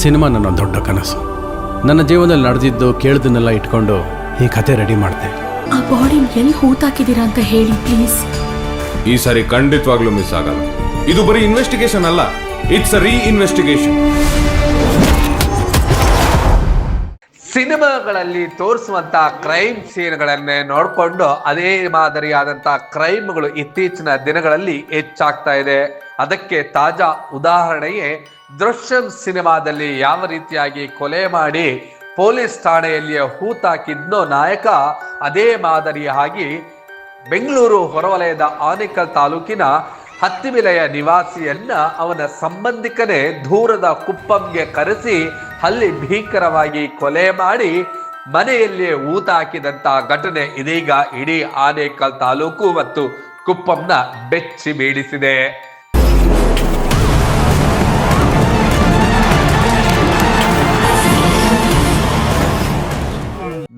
Cinema ನನ್ನ ದೊಡ್ಡ ಕನಸು. ನನ್ನ ಜೀವನದಲ್ಲಿ ನಡೆದಿದ್ದು ಕೇಳಿದನ್ನೆಲ್ಲ ಇಟ್ಕೊಂಡು ಈ ಕತೆ ರೆಡಿ ಮಾಡಿದೆ. ಆ ಬಾಡಿನ ಎಲ್ಲಿ ಹೂತಾಕಿದ್ದೀರಾ ಅಂತ ಹೇಳಿ ಪ್ಲೀಸ್. ಈ ಸಾರಿ ಖಂಡಿತವಾಗ್ಲೂ ಮಿಸ್ ಆಗಲ್ಲ. ಇದು ಬರೀ ಇನ್ವೆಸ್ಟಿಗೇಷನ್ ಅಲ್ಲ, ಇಟ್ಸ್ ಅ ರೀಇನ್ವೆಸ್ಟಿಗೇಷನ್. ಸಿನಿಮಾಗಳಲ್ಲಿ ತೋರಿಸುವಂತ ಕ್ರೈಮ್ ಸೀನ್ಗಳನ್ನೇ ನೋಡಿಕೊಂಡು ಅದೇ ಮಾದರಿಯಾದಂತಹ ಕ್ರೈಮ್ಗಳು ಇತ್ತೀಚಿನ ದಿನಗಳಲ್ಲಿ ಹೆಚ್ಚಾಗ್ತಾ ಇದೆ. ಅದಕ್ಕೆ ತಾಜಾ ಉದಾಹರಣೆಯೇ ದೃಶ್ಯಂ ಸಿನಿಮಾದಲ್ಲಿ ಯಾವ ರೀತಿಯಾಗಿ ಕೊಲೆ ಮಾಡಿ ಪೊಲೀಸ್ ಠಾಣೆಯಲ್ಲಿಯೇ ಹೂತಾಕಿದ್ನೋ ನಾಯಕ, ಅದೇ ಮಾದರಿಯಾಗಿ ಬೆಂಗಳೂರು ಹೊರವಲಯದ ಆನೇಕಲ್ ತಾಲೂಕಿನ ಹತ್ತಿಬಿಲೆಯ ನಿವಾಸಿಯನ್ನ ಅವನ ಸಂಬಂಧಿಕನೇ ದೂರದ ಕುಪ್ಪಂಗೆ ಕರೆಸಿ ಅಲ್ಲಿ ಭೀಕರವಾಗಿ ಕೊಲೆ ಮಾಡಿ ಮನೆಯಲ್ಲಿಯೇ ಊತ ಹಾಕಿದಂತ ಘಟನೆ ಇದೀಗ ಇಡೀ ಆನೇಕಲ್ ತಾಲೂಕು ಮತ್ತು ಕುಪ್ಪಂನ ಬೆಚ್ಚಿ ಬೀಳಿಸಿದೆ.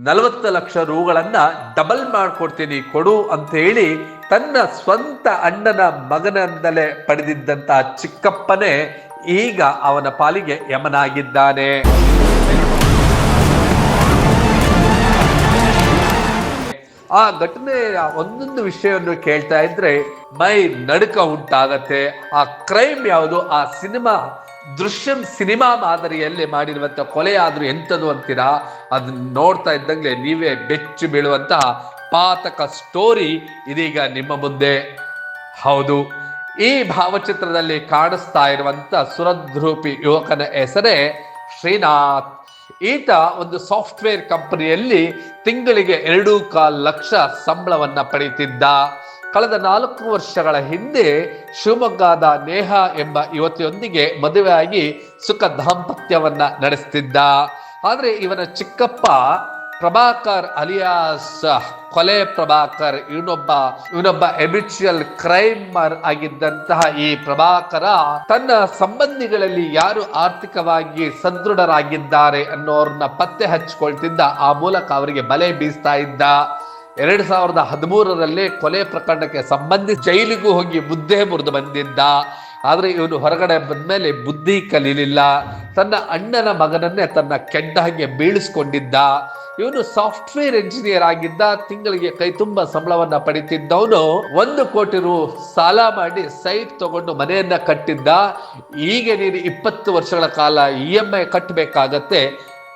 ₹40 ಲಕ್ಷ ಡಬಲ್ ಮಾಡ್ಕೊಡ್ತೀನಿ ಕೊಡು ಅಂತ ಹೇಳಿ ತನ್ನ ಸ್ವಂತ ಅಣ್ಣನ ಮಗನಿಂದಲೇ ಪಡೆದಿದ್ದಂತ ಚಿಕ್ಕಪ್ಪನೇ ಈಗ ಅವನ ಪಾಲಿಗೆ ಯಮನಾಗಿದ್ದಾನೆ. ಆ ಘಟನೆ ಒಂದೊಂದು ವಿಷಯವನ್ನು ಕೇಳ್ತಾ ಇದ್ರೆ ಮೈ ನಡುಕ ಉಂಟಾಗತ್ತೆ. ಆ ಕ್ರೈಮ್ ಯಾವುದು? ಆ ಸಿನಿಮಾ ದೃಶ್ಯಂ ಸಿನಿಮಾ ಮಾದರಿಯಲ್ಲಿ ಮಾಡಿರುವಂತ ಕೊಲೆ ಆದ್ರೂ ಎಂಥದ್ದು ಅಂತೀರಾ? ಅದನ್ನ ನೋಡ್ತಾ ಇದ್ದಂಗೆ ನೀವೇ ಬೆಚ್ಚಿ ಬೀಳುವಂತಹ ಪಾತಕ ಸ್ಟೋರಿ ಇದೀಗ ನಿಮ್ಮ ಮುಂದೆ. ಹೌದು, ಈ ಭಾವಚಿತ್ರದಲ್ಲಿ ಕಾಣಿಸ್ತಾ ಇರುವಂತ ಸುರದ್ರೂಪಿ ಯುವಕನ ಹೆಸರೇ ಶ್ರೀನಾಥ್. ಈತ ಒಂದು ಸಾಫ್ಟ್ವೇರ್ ಕಂಪನಿಯಲ್ಲಿ ತಿಂಗಳಿಗೆ 2.25 ಲಕ್ಷ ಸಂಬಳವನ್ನ ಪಡೆಯುತ್ತಿದ್ದ. ಕಳೆದ 4 ವರ್ಷಗಳ ಹಿಂದೆ ಶಿವಮೊಗ್ಗದ ನೇಹಾ ಎಂಬ ಯುವತಿಯೊಂದಿಗೆ ಮದುವೆಯಾಗಿ ಸುಖ ದಾಂಪತ್ಯವನ್ನ ನಡೆಸ್ತಿದ್ದ. ಆದ್ರೆ ಇವನ ಚಿಕ್ಕಪ್ಪ ಪ್ರಭಾಕರ್ ಅಲಿಯಾಸ್ ಕೊಲೆ ಪ್ರಭಾಕರ್, ಇವನೊಬ್ಬ ಎಬಿಚುಯಲ್ ಕ್ರೈಮರ್ ಆಗಿದ್ದಂತಹ ಈ ಪ್ರಭಾಕರ ತನ್ನ ಸಂಬಂಧಿಗಳಲ್ಲಿ ಯಾರು ಆರ್ಥಿಕವಾಗಿ ಸದೃಢರಾಗಿದ್ದಾರೆ ಅನ್ನೋರನ್ನ ಪತ್ತೆ ಹಚ್ಕೊಳ್ತಿದ್ದ. ಆ ಮೂಲಕ ಅವರಿಗೆ ಬಲೆ ಬೀಸ್ತಾ ಇದ್ದ. 2013ರಲ್ಲಿ ಕೊಲೆ ಪ್ರಕರಣಕ್ಕೆ ಸಂಬಂಧಿಸಿ ಜೈಲಿಗೂ ಹೋಗಿ ಮುದ್ದೆ ಮುರಿದು ಬಂದಿದ್ದ. ಆದ್ರೆ ಇವನು ಹೊರಗಡೆ ಬಂದ್ಮೇಲೆ ಬುದ್ಧಿ ಕಲೀಲಿಲ್ಲ. ತನ್ನ ಅಣ್ಣನ ಮಗನನ್ನೇ ತನ್ನ ಕೆಡ್ಡಾಗೆ ಬೀಳಿಸ್ಕೊಂಡಿದ್ದ. ಇವನು ಸಾಫ್ಟ್ವೇರ್ ಇಂಜಿನಿಯರ್ ಆಗಿದ್ದ. ತಿಂಗಳಿಗೆ ಕೈ ತುಂಬ ಸಂಬಳವನ್ನ ಪಡಿತಿದ್ದವನು 1 ಕೋಟಿ ರು ಸಾಲ ಮಾಡಿ ಸೈಟ್ ತಗೊಂಡು ಮನೆಯನ್ನ ಕಟ್ಟಿದ್ದ. ಈಗ ನೀನು 20 ವರ್ಷಗಳ ಕಾಲ EMI ಕಟ್ಟಬೇಕಾಗತ್ತೆ.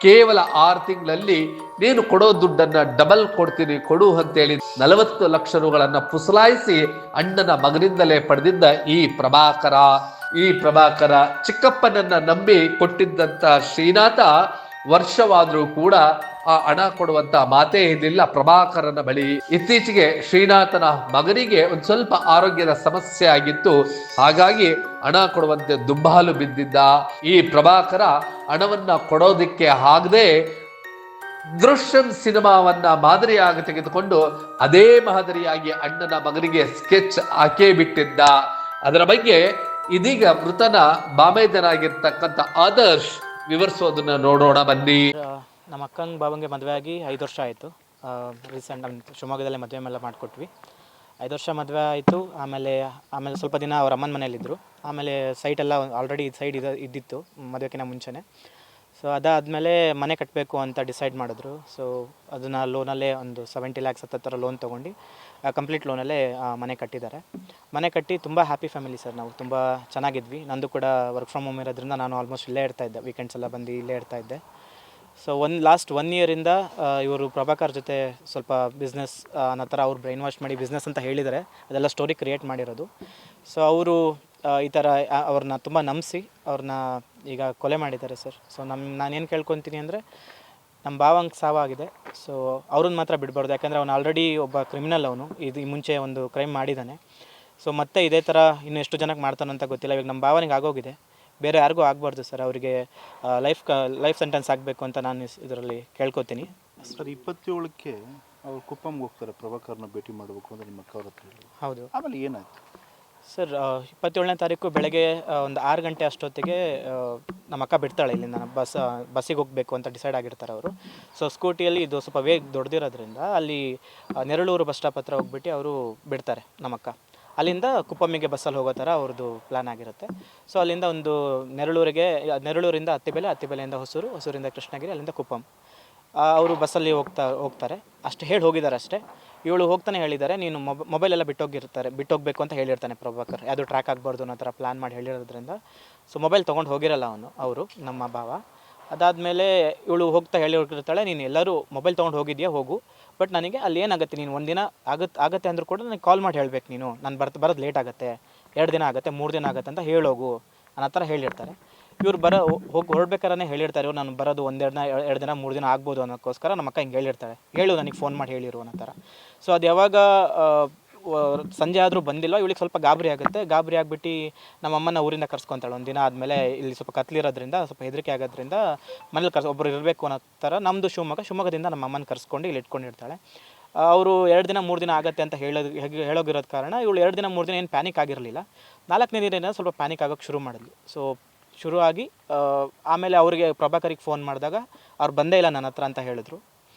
ಕೇವಲ 6 ತಿಂಗಳಲ್ಲಿ ನೀನು ಕೊಡೋ ದುಡ್ಡನ್ನ ಡಬಲ್ ಕೊಡ್ತೀನಿ ಕೊಡು ಅಂತೇಳಿ 40 ಲಕ್ಷ ರುಗಳನ್ನ ಪುಸಲಾಯಿಸಿ ಅಣ್ಣನ ಮಗನಿಂದಲೇ ಪಡೆದಿದ್ದ ಈ ಪ್ರಭಾಕರ ಚಿಕ್ಕಪ್ಪನನ್ನ ನಂಬಿ ಕೊಟ್ಟಿದ್ದಂತ ಶ್ರೀನಾಥ ವರ್ಷವಾದ್ರೂ ಕೂಡ ಆ ಹಣ ಕೊಡುವಂತ ಮಾತೇ ಇರಲಿಲ್ಲ ಪ್ರಭಾಕರನ ಬಳಿ. ಇತ್ತೀಚೆಗೆ ಶ್ರೀನಾಥನ ಮಗನಿಗೆ ಒಂದು ಸ್ವಲ್ಪ ಆರೋಗ್ಯದ ಸಮಸ್ಯೆ ಆಗಿತ್ತು. ಹಾಗಾಗಿ ಹಣ ಕೊಡುವಂತೆ ದುಂಬಾಲು ಬಿದ್ದಿದ್ದ. ಈ ಪ್ರಭಾಕರ ಹಣವನ್ನ ಕೊಡೋದಿಕ್ಕೆ ಆಗದೆ ದೃಶ್ಯಂ ಸಿನಿಮಾವನ್ನ ಮಾದರಿಯಾಗಿ ತೆಗೆದುಕೊಂಡು ಅದೇ ಮಾದರಿಯಾಗಿ ಅಣ್ಣನ ಮಗನಿಗೆ ಸ್ಕೆಚ್ ಹಾಕೇ ಬಿಟ್ಟಿದ್ದ. ಅದರ ಬಗ್ಗೆ ಇದೀಗ ಮೃತನ ಬಾಮೇದನಾಗಿರ್ತಕ್ಕಂಥ ಆದರ್ಶ್ ವಿವರಿಸೋದನ್ನ ನೋಡೋಣ ಬನ್ನಿ. ನಮ್ಮ ಅಕ್ಕನ ಬಾಬಂಗೆ ಮದುವೆ ಆಗಿ 5 ವರ್ಷ ಆಯಿತು. ರೀಸೆಂಟ್ ಶಿವಮೊಗ್ಗದಲ್ಲೇ ಮದುವೆ ಎಲ್ಲ ಮಾಡಿಕೊಟ್ವಿ. 5 ವರ್ಷ ಮದುವೆ ಆಯಿತು. ಆಮೇಲೆ ಸ್ವಲ್ಪ ದಿನ ಅವ್ರ ಅಮ್ಮನ ಮನೇಲಿದ್ದರು. ಆಮೇಲೆ ಸೈಟೆಲ್ಲ ಆಲ್ರೆಡಿ ಸೈಡ್ ಇದ್ದಿತ್ತು ಮದುವೆಗಿಂತ ಮುಂಚೆನೇ. ಸೊ ಅದಾದಮೇಲೆ ಮನೆ ಕಟ್ಟಬೇಕು ಅಂತ ಡಿಸೈಡ್ ಮಾಡಿದ್ರು. ಸೊ ಅದನ್ನು ಲೋನಲ್ಲೇ ಒಂದು 70 ಲ್ಯಾಕ್ಸ್ ಹತ್ತಿರ ಲೋನ್ ತೊಗೊಂಡು ಕಂಪ್ಲೀಟ್ ಲೋನಲ್ಲೇ ಮನೆ ಕಟ್ಟಿದ್ದಾರೆ. ಮನೆ ಕಟ್ಟಿ ತುಂಬ ಹ್ಯಾಪಿ ಫ್ಯಾಮಿಲಿ ಸರ್. ನಾವು ತುಂಬ ಚೆನ್ನಾಗಿದ್ವಿ. ನಂದು ಕೂಡ ವರ್ಕ್ ಫ್ರಮ್ ಹೋಮ್ ಇರೋದ್ರಿಂದ ನಾನು ಆಲ್ಮೋಸ್ಟ್ ಇಲ್ಲೇ ಇರ್ತಾಯಿದ್ದೆ. ವೀಕೆಂಡ್ಸ್ ಎಲ್ಲ ಬಂದು ಇಲ್ಲೇ ಇರ್ತಾಯಿದ್ದೆ. ಸೊ ಲಾಸ್ಟ್ 1 ಇಯರಿಂದ ಇವರು ಪ್ರಭಾಕರ್ ಜೊತೆ ಸ್ವಲ್ಪ ಬಿಸ್ನೆಸ್ ಅನ್ನೋ ಥರ ಅವ್ರು ಬ್ರೈನ್ ವಾಶ್ ಮಾಡಿ ಬಿಸ್ನೆಸ್ ಅಂತ ಹೇಳಿದ್ದಾರೆ. ಅದೆಲ್ಲ ಸ್ಟೋರಿ ಕ್ರಿಯೇಟ್ ಮಾಡಿರೋದು. ಸೊ ಅವರು ಈ ಥರ ಅವ್ರನ್ನ ತುಂಬ ನಂಬಿಸಿ ಅವ್ರನ್ನ ಈಗ ಕೊಲೆ ಮಾಡಿದ್ದಾರೆ ಸರ್. ಸೊ ನಾನೇನು ಕೇಳ್ಕೊತೀನಿ ಅಂದರೆ ನಮ್ಮ ಭಾವಂಗೆ ಸಾವಾಗಿದೆ. ಸೊ ಅವ್ರನ್ನ ಮಾತ್ರ ಬಿಡಬಾರ್ದು. ಯಾಕಂದರೆ ಅವ್ನು ಆಲ್ರೆಡಿ ಒಬ್ಬ ಕ್ರಿಮಿನಲ್. ಅವನು ಈ ಮುಂಚೆ ಒಂದು ಕ್ರೈಮ್ ಮಾಡಿದ್ದಾನೆ. ಸೊ ಮತ್ತೆ ಇದೇ ಥರ ಇನ್ನು ಎಷ್ಟು ಜನಕ್ಕೆ ಮಾಡ್ತಾನಂತ ಗೊತ್ತಿಲ್ಲ. ಇವಾಗ ನಮ್ಮ ಭಾವನಿಗೆ ಆಗೋಗಿದೆ, ಬೇರೆ ಯಾರಿಗೂ ಆಗಬಾರ್ದು ಸರ್. ಅವರಿಗೆ ಲೈಫ್ ಸೆಂಟೆನ್ಸ್ ಆಗಬೇಕು ಅಂತ ನಾನು ಇದರಲ್ಲಿ ಕೇಳ್ಕೊತೀನಿ ಸರ್. 27ಕ್ಕೆ ಅವ್ರು ಕುಪ್ಪಂಗೆ ಹೋಗ್ತಾರೆ ಪ್ರಭಾಕರ್ನ ಭೇಟಿ ಮಾಡಬೇಕು ಅಂತ ನಿಮ್ಮ ಅಕ್ಕ ಅವ್ರ ಹತ್ರ ಹೇಳಿ. ಹೌದು. ಆಮೇಲೆ ಏನಾಯ್ತು ಸರ್? 27ನೇ ತಾರೀಕು ಬೆಳಗ್ಗೆ ಒಂದು 6 ಗಂಟೆ ಅಷ್ಟೊತ್ತಿಗೆ ನಮ್ಮ ಅಕ್ಕ ಬಿಡ್ತಾಳೆ. ಇಲ್ಲಿಂದ ಬಸ್ಸಿಗೆ ಹೋಗಬೇಕು ಅಂತ ಡಿಸೈಡ್ ಆಗಿರ್ತಾರೆ ಅವರು. ಸೊ ಸ್ಕೂಟಿಯಲ್ಲಿ ಇದು ಸ್ವಲ್ಪ ವೇಗ ದೊಡ್ಡದಿರೋದ್ರಿಂದ ಅಲ್ಲಿ ನೆರಳೂರು ಬಸ್ ಸ್ಟಾಪ್ ಹತ್ರ ಹೋಗ್ಬಿಟ್ಟು ಅವರು ಬಿಡ್ತಾರೆ ನಮ್ಮಕ್ಕ. ಅಲ್ಲಿಂದ ಕುಪ್ಪಮ್ಮಿಗೆ ಬಸ್ಸಲ್ಲಿ ಹೋಗೋ ಥರ ಅವ್ರದ್ದು ಪ್ಲ್ಯಾನ್ ಆಗಿರುತ್ತೆ. ಸೊ ಅಲ್ಲಿಂದ ಒಂದು ನೆರಳೂರಿಂದ ಅತ್ತಿಬೆಲೆಯಿಂದ ಹೊಸೂರಿಂದ ಕೃಷ್ಣಗಿರಿ, ಅಲ್ಲಿಂದ ಕುಪ್ಪಂ. ಅವರು ಬಸ್ಸಲ್ಲಿ ಹೋಗ್ತಾರೆ ಅಷ್ಟು ಹೇಳಿ ಹೋಗಿದ್ದಾರೆ ಅಷ್ಟೇ. ಇವಳು ಹೋಗ್ತಾನೆ ಹೇಳಿದ್ದಾರೆ, ನೀನು ಮೊಬೈಲೆಲ್ಲ ಬಿಟ್ಟೋಗ್ಬೇಕು ಅಂತ ಹೇಳಿರ್ತಾನೆ ಪ್ರಭಾಕರ್, ಯಾವುದು ಟ್ರ್ಯಾಕ್ ಆಗಬಾರ್ದು ಅನ್ನೋ ಥರ ಪ್ಲ್ಯಾನ್ ಮಾಡಿ ಹೇಳಿರೋದ್ರಿಂದ. ಸೊ ಮೊಬೈಲ್ ತೊಗೊಂಡು ಹೋಗಿರಲ್ಲ ಅವರು ನಮ್ಮ ಭಾವ. ಅದಾದಮೇಲೆ ಇವಳು ಹೇಳಿರ್ತಾಳೆ, ನೀನು ಎಲ್ಲರೂ ಮೊಬೈಲ್ ತೊಗೊಂಡು ಹೋಗಿದ್ಯಾ ಹೋಗು, ಬಟ್ ನನಗೆ ಅಲ್ಲಿ ಏನಾಗುತ್ತೆ, ನೀನು ಒಂದಿನ ಆಗತ್ತೆ ಅಂದರೂ ಕೂಡ ನನಗೆ ಕಾಲ್ ಮಾಡಿ ಹೇಳಬೇಕು, ನೀನು ನಾನು ಬರೋದು ಲೇಟ್ ಆಗುತ್ತೆ, 2 ದಿನ ಆಗುತ್ತೆ, 3 ದಿನ ಆಗುತ್ತೆ ಅಂತ ಹೇಳೋಗು ಅನ್ನೋ ಥರ ಹೇಳಿರ್ತಾರೆ. ಇವ್ರು ಹೊರಡ್ಬೇಕಾದ್ರೆ ಹೇಳಿರ್ತಾರೆ, ಇವ್ರು ನಾನು ಬರೋದು 1-2 ದಿನ 2 ದಿನ 3 ದಿನ ಆಗ್ಬೋದು ಅನ್ನೋಕ್ಕೋಸ್ಕರ ನಮ್ಮ ಅಕ್ಕ ಹಿಂಗೆ ಹೇಳಿರ್ತಾಳೆ, ನನಗೆ ಫೋನ್ ಮಾಡಿ ಹೇಳಿರು ಅನ್ನೋ ಥರ. ಸೊ ಅದು ಯಾವಾಗ ಸಂಜೆ ಆದರೂ ಬಂದಿಲ್ಲ, ಇವಳಿಗೆ ಸ್ವಲ್ಪ ಗಾಬರಿ ಆಗಿಬಿಟ್ಟು ನಮ್ಮಮ್ಮನ ಊರಿಂದ ಕರ್ಸ್ಕೊತಾಳೆ. ಒಂದು ದಿನ ಆದಮೇಲೆ ಇಲ್ಲಿ ಸ್ವಲ್ಪ ಕತ್ಲಿರೋದ್ರಿಂದ ಸ್ವಲ್ಪ ಹೆದರಿಕೆ ಆಗೋದ್ರಿಂದ ಮನೇಲಿ ಒಬ್ಬರು ಇರಬೇಕು ಅನ್ನೋ ಥರ. ನಮ್ಮದು ಶಿವಮೊಗ್ಗದಿಂದ ನಮ್ಮ ಅಮ್ಮನ ಕರ್ಸ್ಕೊಂಡು ಇಲ್ಲಿ ಇಟ್ಕೊಂಡಿರ್ತಾಳೆ. ಅವರು 2 ದಿನ 3 ದಿನ ಆಗುತ್ತೆ ಅಂತ ಹೇಳೋಗಿರೋದು ಕಾರಣ ಇವಳು 2 ದಿನ 3 ದಿನ ಏನು ಪ್ಯಾನಿಕ್ ಆಗಿರಲಿಲ್ಲ. 4ನೇ ದಿನ ಸ್ವಲ್ಪ ಪ್ಯಾನಿಕ್ ಆಗೋಕ್ಕೆ ಶುರು ಮಾಡಿದ್ಲು. ಸೊ ಶುರುವಾಗಿ ಆಮೇಲೆ ಅವರಿಗೆ ಪ್ರಭಾಕರಿಗೆ ಫೋನ್ ಮಾಡಿದಾಗ ಅವ್ರು ಬಂದೇ ಇಲ್ಲ ನನ್ನ ಹತ್ರ ಅಂತ ಹೇಳಿದ್ರು.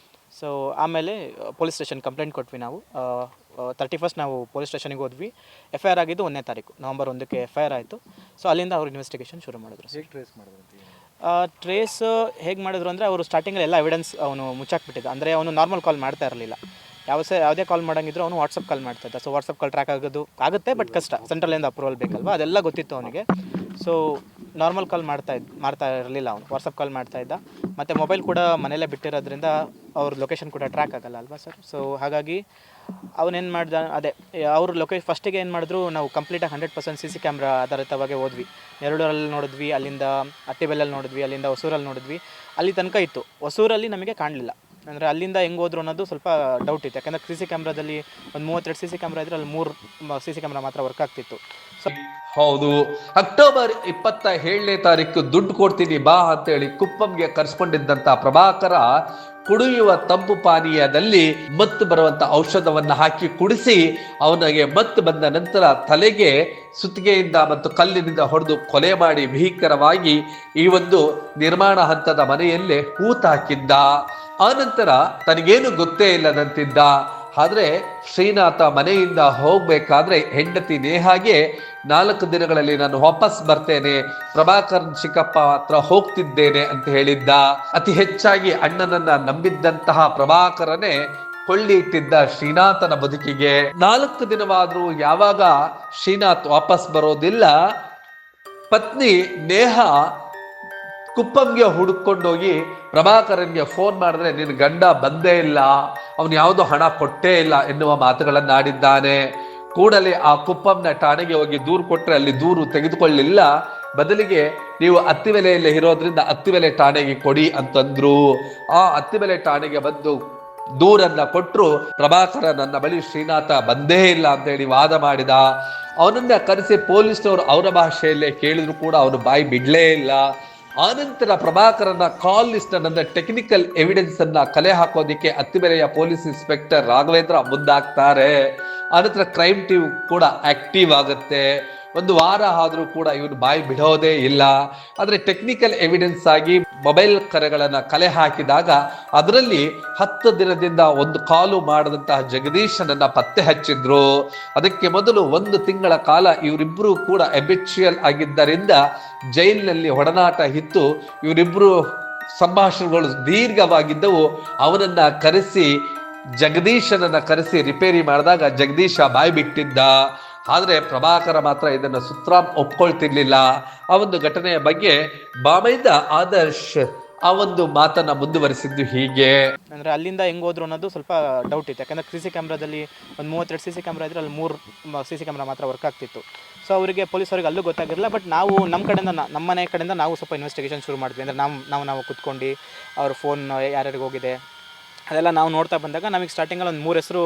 ಸೊ ಆಮೇಲೆ ಪೊಲೀಸ್ ಸ್ಟೇಷನ್ ಕಂಪ್ಲೇಂಟ್ ಕೊಟ್ವಿ ನಾವು. 31st ನಾವು ಪೊಲೀಸ್ ಸ್ಟೇಷನಿಗೆ ಹೋದ್ವಿ. FIR ಆಗಿದ್ದು 1ನೇ ತಾರೀಕು ನವಂಬರ್ 1ಕ್ಕೆ FIR ಆಯಿತು. ಸೊ ಅಲ್ಲಿಂದ ಅವ್ರು ಇನ್ವೆಸ್ಟಿಗೇಷನ್ ಶುರು ಮಾಡಿದ್ರು. ಟ್ರೇಸ್ ಹೇಗೆ ಮಾಡಿದ್ರು ಅಂದರೆ, ಅವರು ಸ್ಟಾರ್ಟಿಂಗಲ್ಲಿ ಎಲ್ಲ ಎವಿಡೆನ್ಸ್ ಅವನು ಮುಚ್ಚಾಕ್ಬಿಟ್ಟಿದ್ದ. ಅಂದರೆ ಅವನು ನಾರ್ಮಲ್ ಕಾಲ್ ಮಾಡ್ತಾ ಇರಲಿಲ್ಲ, ಯಾವುದೇ ಕಾಲ್ ಮಾಡೋಂಗಿದ್ರು ಅವನು ವಾಟ್ಸಪ್ ಕಾಲ್ ಮಾಡ್ತಾಯಿದ್ದ. ಸೊ ವಾಟ್ಸಪ್ ಕಾಲ್ ಟ್ರ್ಯಾಕ್ ಆಗುತ್ತೆ, ಬಟ್ ಕಷ್ಟ, ಸೆಂಟ್ರಲಿಂದ ಅಪ್ರೂವಲ್ ಬೇಕಲ್ವ, ಅದೆಲ್ಲ ಗೊತ್ತಿತ್ತು ಅವನಿಗೆ. ಸೊ ನಾರ್ಮಲ್ ಕಾಲ್ ಮಾಡ್ತಾ ಇರಲಿಲ್ಲ ಅವನು, ವಾಟ್ಸಪ್ ಕಾಲ್ ಮಾಡ್ತಾಯಿದ್ದ. ಮತ್ತು ಮೊಬೈಲ್ ಕೂಡ ಮನೆಯಲ್ಲೇ ಬಿಟ್ಟಿರೋದ್ರಿಂದ ಅವ್ರ ಲೊಕೇಶನ್ ಕೂಡ ಟ್ರ್ಯಾಕ್ ಆಗಲ್ಲ ಅಲ್ವಾ ಸರ್. ಸೊ ಹಾಗಾಗಿ ಅವನೇನು ಮಾಡ್ದ, ಅವರು ಫಸ್ಟಿಗೆ ಏನು ಮಾಡಿದ್ರು, ನಾವು ಕಂಪ್ಲೀಟಾಗಿ 100% CC ಕ್ಯಾಮ್ರಾ ಆಧಾರಿತವಾಗಿ ಹೋದ್ವಿ. ನೆರಳೂರಲ್ಲಿ ನೋಡಿದ್ವಿ, ಅಲ್ಲಿಂದ ಅತ್ತಿಬೆಲೆಯಲ್ಲಿ ನೋಡಿದ್ವಿ, ಅಲ್ಲಿಂದ ಹೊಸೂರಲ್ಲಿ ನೋಡಿದ್ವಿ. ಅಲ್ಲಿ ತನಕ ಇತ್ತು. ಹೊಸೂರಲ್ಲಿ ನಮಗೆ ಕಾಣಲಿಲ್ಲ. ಅಂದರೆ ಅಲ್ಲಿಂದ ಹೆಂಗೆ ಹೋದ್ರು ಅನ್ನೋದು ಸ್ವಲ್ಪ ಡೌಟ್ ಇತ್ತು. ಯಾಕಂದರೆ CC ಕ್ಯಾಮ್ರಾದಲ್ಲಿ ಒಂದು 32 CC ಕ್ಯಾಮ್ರಾ ಇದ್ದರೆ ಅಲ್ಲಿ 3 CC ಕ್ಯಾಮ್ರಾ ಮಾತ್ರ ವರ್ಕ್ ಆಗ್ತಿತ್ತು. ಸೊ ಹೌದು, ಅಕ್ಟೋಬರ್ 27ನೇ ತಾರೀಕು ದುಡ್ಡು ಕೊಡ್ತೀನಿ ಬಾ ಅಂತೇಳಿ ಕುಪ್ಪಂಗೆ ಕರ್ಸ್ಕೊಂಡಿದ್ದಂತ ಪ್ರಭಾಕರ ಕುಡಿಯುವ ತಂಪು ಪಾನೀಯದಲ್ಲಿ ಮತ್ತು ಬರುವಂತ ಔಷಧವನ್ನ ಹಾಕಿ ಕುಡಿಸಿ ಅವನಿಗೆ ಮತ್ತು ಬಂದ ನಂತರ ತಲೆಗೆ ಸುತ್ತಿಗೆಯಿಂದ ಮತ್ತು ಕಲ್ಲಿನಿಂದ ಹೊಡೆದು ಕೊಲೆ ಮಾಡಿ ಭೀಕರವಾಗಿ ಈ ಒಂದು ನಿರ್ಮಾಣ ಹಂತದ ಮನೆಯಲ್ಲೇ ಹೂತಾಕಿದ್ದ. ಆನಂತರ ತನಗೇನು ಗೊತ್ತೇ ಇಲ್ಲದಂತಿದ್ದ. ಆದ್ರೆ ಶ್ರೀನಾಥ ಮನೆಯಿಂದ ಹೋಗ್ಬೇಕಾದ್ರೆ ಹೆಂಡತಿ ನೇಹಾಗೆ 4 ದಿನಗಳಲ್ಲಿ ನಾನು ವಾಪಸ್ ಬರ್ತೇನೆ, ಪ್ರಭಾಕರ್ ಚಿಕ್ಕಪ್ಪ ಹತ್ರ ಹೋಗ್ತಿದ್ದೇನೆ ಅಂತ ಹೇಳಿದ್ದ. ಅತಿ ಹೆಚ್ಚಾಗಿ ಅಣ್ಣನನ್ನ ನಂಬಿದ್ದಂತಹ ಪ್ರಭಾಕರನೇ ಕೊಳ್ಳಿ ಇಟ್ಟಿದ್ದ ಶ್ರೀನಾಥನ ಬದುಕಿಗೆ. 4 ದಿನವಾದ್ರೂ ಯಾವಾಗ ಶ್ರೀನಾಥ್ ವಾಪಸ್ ಬರೋದಿಲ್ಲ, ಪತ್ನಿ ನೇಹಾ ಕುಪ್ಪಂಗೆ ಹುಡುಕೊಂಡೋಗಿ ಪ್ರಭಾಕರನ್ಗೆ ಫೋನ್ ಮಾಡಿದ್ರೆ ನಿನ್ನ ಗಂಡ ಬಂದೇ ಇಲ್ಲ, ಅವನು ಯಾವುದೋ ಹಣ ಕೊಟ್ಟೇ ಇಲ್ಲ ಎನ್ನುವ ಮಾತುಗಳನ್ನಾಡಿದ್ದಾನೆ. ಕೂಡಲೇ ಆ ಕುಪ್ಪಂನ ಠಾಣೆಗೆ ಹೋಗಿ ದೂರು ಕೊಟ್ಟರೆ ಅಲ್ಲಿ ದೂರು ತೆಗೆದುಕೊಳ್ಳಿಲ್ಲ, ಬದಲಿಗೆ ನೀವು ಅತ್ತಿಬೆಲೆಯಲ್ಲೇ ಇರೋದ್ರಿಂದ ಅತ್ತಿಬೆಲೆ ಠಾಣೆಗೆ ಕೊಡಿ ಅಂತಂದ್ರು. ಆ ಅತ್ತಿಬೆಲೆ ಠಾಣೆಗೆ ಬಂದು ದೂರನ್ನ ಕೊಟ್ಟರು. ಪ್ರಭಾಕರ ನನ್ನ ಬಳಿ ಶ್ರೀನಾಥ ಬಂದೇ ಇಲ್ಲ ಅಂತ ಹೇಳಿ ವಾದ ಮಾಡಿದ. ಅವನನ್ನ ಕರೆಸಿ ಪೊಲೀಸ್ನವರು ಅವರ ಭಾಷೆಯಲ್ಲೇ ಕೇಳಿದ್ರು ಕೂಡ ಅವನು ಬಾಯಿ ಬಿಡ್ಲೇ ಇಲ್ಲ. ಆನಂತರ ಪ್ರಭಾಕರನ ಕಾಲ್ ಲಿಸ್ಟ್ ಅಂದ್ರೆ ಟೆಕ್ನಿಕಲ್ ಎವಿಡೆನ್ಸ್ ಅನ್ನ ಕಲೆ ಹಾಕೋದಿಕ್ಕೆ ಅತ್ತಿಬೆಲೆಯ ಪೊಲೀಸ್ ಇನ್ಸ್ಪೆಕ್ಟರ್ ರಾಘವೇಂದ್ರ ಮುಂದಾಗ್ತಾರೆ. ಆನಂತರ ಕ್ರೈಮ್ ಟೀಮ್ ಕೂಡ ಆಕ್ಟಿವ್ ಆಗುತ್ತೆ. 1 ವಾರ ಆದ್ರೂ ಕೂಡ ಇವನು ಬಾಯಿ ಬಿಡೋದೇ ಇಲ್ಲ. ಆದ್ರೆ ಟೆಕ್ನಿಕಲ್ ಎವಿಡೆನ್ಸ್ ಆಗಿ ಮೊಬೈಲ್ ಕರೆಗಳನ್ನ ಕಲೆ ಹಾಕಿದಾಗ ಅದರಲ್ಲಿ 10 ದಿನದಿಂದ 1 ಕಾಲು ಮಾಡದಂತಹ ಜಗದೀಶನನ್ನ ಪತ್ತೆ ಹಚ್ಚಿದ್ರು. ಅದಕ್ಕೆ ಮೊದಲು 1 ತಿಂಗಳ ಕಾಲ ಇವರಿಬ್ರು ಕೂಡ ಎಬಿಚುಯಲ್ ಆಗಿದ್ದರಿಂದ ಜೈಲಿನಲ್ಲಿ ಒಡನಾಟ ಇತ್ತು. ಇವರಿಬ್ರು ಸಂಭಾಷಣೆಗಳು ದೀರ್ಘವಾಗಿದ್ದವು. ಅವನನ್ನ ಕರೆಸಿ ಜಗದೀಶನನ್ನ ಕರೆಸಿ ರಿಪೇರಿ ಮಾಡಿದಾಗ ಜಗದೀಶ ಬಾಯಿ ಬಿಟ್ಟಿದ್ದ. ಆದ್ರೆ ಪ್ರಭಾಕರ ಮಾತ್ರ ಇದನ್ನ ಸುತರಾಂ ಒಪ್ಕೊಳ್ತಿರ್ಲಿಲ್ಲ. ಆ ಒಂದು ಘಟನೆಯ ಬಗ್ಗೆ ಬಾಮೈದ ಆದರ್ಶ್ ಆ ಒಂದು ಮಾತನ್ನ ಮುಂದುವರಿಸಿದ್ದು ಹೀಗೆ. ಅಂದರೆ ಅಲ್ಲಿಂದ ಹೆಂಗೆ ಹೋದ್ರು ಅನ್ನೋದು ಸ್ವಲ್ಪ ಡೌಟ್ ಇತ್ತು. ಯಾಕಂದರೆ CC ಕ್ಯಾಮ್ರಾದಲ್ಲಿ ಒಂದು 32 CC ಕ್ಯಾಮ್ರಾ ಇದ್ದರೆ ಅಲ್ಲಿ 3 CC ಕ್ಯಾಮ್ರಾ ಮಾತ್ರ ವರ್ಕ್ ಆಗ್ತಿತ್ತು. ಸೊ ಅವರಿಗೆ ಪೊಲೀಸರಿಗೆ ಅಲ್ಲೂ ಗೊತ್ತಾಗಿರಲಿಲ್ಲ. ಬಟ್ ನಾವು ನಮ್ಮ ಕಡೆಯಿಂದ ನಮ್ಮ ಮನೆ ಕಡೆಯಿಂದ ನಾವು ಸ್ವಲ್ಪ ಇನ್ವೆಸ್ಟಿಗೇಷನ್ ಶುರು ಮಾಡಿದ್ವಿ. ಅಂದರೆ ನಾವು ಕುತ್ಕೊಂಡು ಅವ್ರ ಫೋನ್ ಯಾರ್ಯಾರಿಗೆ ಹೋಗಿದೆ ಅದೆಲ್ಲ ನಾವು ನೋಡ್ತಾ ಬಂದಾಗ ನಮಗೆ ಸ್ಟಾರ್ಟಿಂಗಲ್ಲಿ ಒಂದು 3 ಹೆಸರು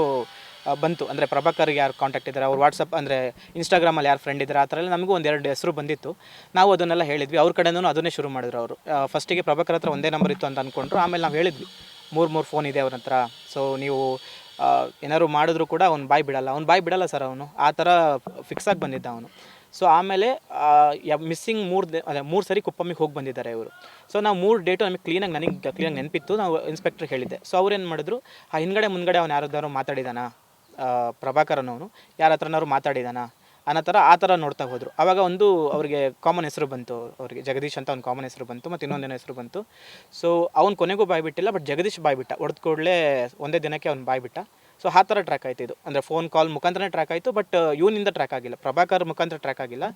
ಬಂತು. ಅಂದರೆ ಪ್ರಭಾಕರ್ಗೆ ಯಾರು ಕಾಂಟ್ಯಾಕ್ಟ್ ಇದ್ದಾರೆ, ಅವ್ರು ವಾಟ್ಸಪ್ ಅಂದರೆ ಇನ್ಸ್ಟಾಗ್ರಾಮಲ್ಲಿ ಯಾರು ಫ್ರೆಂಡ್ ಇದ್ದಾರೆ, ಆ ಥರ ಎಲ್ಲ ನಮಗೂ 1-2 ಹೆಸರು ಬಂದಿತ್ತು. ನಾವು ಅದನ್ನೆಲ್ಲ ಹೇಳಿದ್ವಿ. ಅವ್ರ ಕಡೆಯೂ ಅದನ್ನೇ ಶುರು ಮಾಡಿದ್ರು ಅವರು. ಫಸ್ಟಿಗೆ ಪ್ರಭಾಕರ್ ಹತ್ರ ಒಂದೇ ನಂಬರ್ ಇತ್ತು ಅಂತ ಅಂದ್ಕೊಂಡ್ರು. ಆಮೇಲೆ ನಾವು ಹೇಳಿದ್ವಿ 3 ಫೋನ್ ಇದೆ ಅವ್ರ ಹತ್ರ, ಸೊ ನೀವು ಏನಾದ್ರು ಮಾಡಿದ್ರು ಕೂಡ ಅವ್ನು ಬಾಯಿ ಬಿಡಲ್ಲ ಸರ್, ಅವನು ಆ ಥರ ಫಿಕ್ಸ್ ಆಗಿ ಬಂದಿದ್ದ ಅವನು. ಸೊ ಆಮೇಲೆ ಮಿಸ್ಸಿಂಗ್ 3 ಸರಿ ಕುಪ್ಪಮ್ಮಿಗೆ ಹೋಗಿ ಬಂದಿದ್ದಾರೆ ಇವರು. ಸೊ ನಾವು 3 ಡೇಟು ನನಗೆ ಕ್ಲೀನಾಗಿ ನೆನಪಿತ್ತು. ನಾವು ಇನ್ಸ್ಪೆಕ್ಟ್ರಿಗೆ ಹೇಳಿದ್ದೆ. ಸೊ ಅವ್ರೇನು ಮಾಡಿದ್ರು, ಆ ಹಿಂದ್ಗಡೆ ಮುಂದ್ಗಡೆ ಅವ್ನು ಯಾರಾದ್ರು ಮಾತಾಡಿದಾನ ಪ್ರಭಾಕರ್ ಅನ್ನೋನು ಯಾರ ಹತ್ರನಾದ್ರು ಮಾತಾಡಿದಾನ ಆ ಥರ ನೋಡ್ತಾ ಹೋದರು. ಆವಾಗ ಒಂದು ಅವ್ರಿಗೆ ಕಾಮನ್ ಹೆಸರು ಬಂತು, ಅವರಿಗೆ ಜಗದೀಶ್ ಅಂತ ಒಂದು ಕಾಮನ್ ಹೆಸರು ಬಂತು, ಮತ್ತು ಇನ್ನೊಂದೇನೋ ಹೆಸರು ಬಂತು. ಸೊ ಅವ್ನು ಕೊನೆಗೂ ಬಾಯ್ಬಿಟ್ಟಿಲ್ಲ, ಬಟ್ ಜಗದೀಶ್ ಬಾಯ್ಬಿಟ್ಟ. ಹೊಡೆದ ಕೂಡಲೇ ಒಂದೇ ದಿನಕ್ಕೆ ಅವ್ನು ಬಾಯ್ಬಿಟ್ಟ. ಸೊ ಆ ಥರ ಟ್ರ್ಯಾಕ್ ಆಯ್ತು ಇದು, ಅಂದರೆ ಫೋನ್ ಕಾಲ್ ಮುಖಾಂತರನೇ ಟ್ರ್ಯಾಕ್ ಆಯಿತು, ಬಟ್ ಇವನಿಂದ ಟ್ರ್ಯಾಕ್ ಆಗಿಲ್ಲ, ಪ್ರಭಾಕರ್ ಮುಖಾಂತರ ಟ್ರ್ಯಾಕ್ ಆಗಿಲ್ಲ.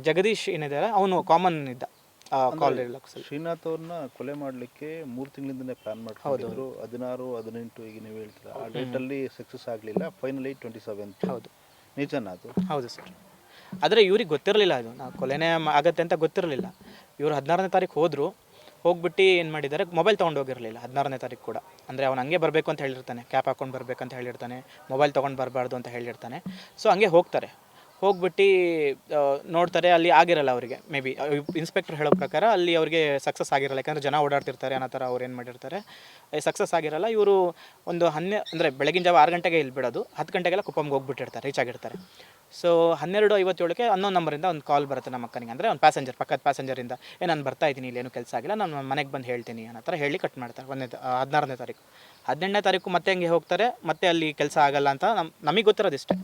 ಜಗದೀಶ್ ಏನಿದೆ ಅವನು ಕಾಮನ್ ಇದ್ದ ಕಾಲ್ ಇರಲಿಲ್ಲ. ಶ್ರೀನಾಥ್ ಅವ್ರನ್ನ ಕೊಲೆ ಮಾಡಲಿಕ್ಕೆ 3 ತಿಂಗಳಿಂದನೇ ಪ್ಲಾನ್ ಮಾಡ್ಕೊಂಡಿದ್ರು. 16, 18 ಈಗ ನೀವು ಹೇಳ್ತೀರಾ, ಆ ಡೇಟಲ್ಲಿ ಸಕ್ಸಸ್ ಆಗಲಿಲ್ಲ. ಫೈನಲಿ 27. ಹೌದು, ನಿಜನಾ ಅದು? ಹೌದು ಸರ್. ಆದರೆ ಇವ್ರಿಗೆ ಗೊತ್ತಿರಲಿಲ್ಲ ಅದು ಕೊಲೆನೇ ಆಗತ್ತೆ ಅಂತ ಗೊತ್ತಿರಲಿಲ್ಲ. ಇವರು 16ನೇ ತಾರೀಕು ಹೋಗ್ಬಿಟ್ಟು ಏನು ಮಾಡಿದ್ದಾರೆ, ಮೊಬೈಲ್ ತೊಗೊಂಡು ಹೋಗಿರಲಿಲ್ಲ 16ನೇ ತಾರೀಕು ಕೂಡ. ಅಂದರೆ ಅವ್ನು ಹಂಗೆ ಬರಬೇಕು ಅಂತ ಹೇಳಿರ್ತಾನೆ, ಕ್ಯಾಪ್ ಹಾಕೊಂಡು ಬರಬೇಕಂತ ಹೇಳಿರ್ತಾನೆ, ಮೊಬೈಲ್ ತೊಗೊಂಡು ಬರಬಾರ್ದು ಅಂತ ಹೇಳಿರ್ತಾನೆ. ಸೊ ಹಂಗೆ ಹೋಗ್ಬಿಟ್ಟು ನೋಡ್ತಾರೆ, ಅಲ್ಲಿ ಆಗಿರಲ್ಲ ಅವರಿಗೆ. ಮೇ ಬಿ ಇನ್ಸ್ಪೆಕ್ಟರ್ ಹೇಳೋ ಪ್ರಕಾರ ಅಲ್ಲಿ ಅವ್ರಿಗೆ ಸಕ್ಸಸ್ ಆಗಿರಲ್ಲ, ಯಾಕಂದರೆ ಜನ ಓಡಾಡ್ತಿರ್ತಾರೆ ಅನ್ನೋ ಥರ ಅವ್ರು ಏನು ಮಾಡಿರ್ತಾರೆ, ಸಕ್ಸಸ್ ಆಗಿರಲ್ಲ. ಇವರು ಒಂದು ಅಂದರೆ ಬೆಳಗಿನ ಜಾವ 6 ಗಂಟೆಗೆ ಇಲ್ಲಿ ಬಿಡೋದು, 10 ಗಂಟೆಗೆಲ್ಲ ಕುಪ್ಪಮ್ಗೆ ಹೋಗ್ಬಿಟ್ಟಿರ್ತಾರೆ, ರೀಚ್ ಆಗಿರ್ತಾರೆ. ಸೊ 12:57ಕ್ಕೆ ಅನ್ನೋನ್ ನಂಬರಿಂದ ಒಂದು ಕಾಲ್ ಬರುತ್ತೆ ನಮ್ಮ ಅಕ್ಕನಿಗೆ, ಅಂದರೆ ಒಂದು ಪ್ಯಾಸೆಂಜರ್, ಪಕ್ಕದ ಪ್ಯಾಸೆಂಜರಿಂದ, ನಾನು ಬರ್ತಾ ಇದ್ದೀನಿ, ಇಲ್ಲೇನು ಕೆಲಸ ಆಗಿಲ್ಲ, ನಾನು ಮನೆಗೆ ಬಂದು ಹೇಳ್ತೀನಿ ಅನ್ನೋ ಥರ ಹೇಳಿ ಕಟ್ ಮಾಡ್ತಾರೆ. 16ನೇ ತಾರೀಕು. 18ನೇ ತಾರೀಕು ಮತ್ತೆ ಹಂಗೆ ಹೋಗ್ತಾರೆ, ಮತ್ತೆ ಅಲ್ಲಿ ಕೆಲಸ ಆಗಲ್ಲ ಅಂತ ನಮಗೆ ಗೊತ್ತಿರೋದಿಷ್ಟೇ,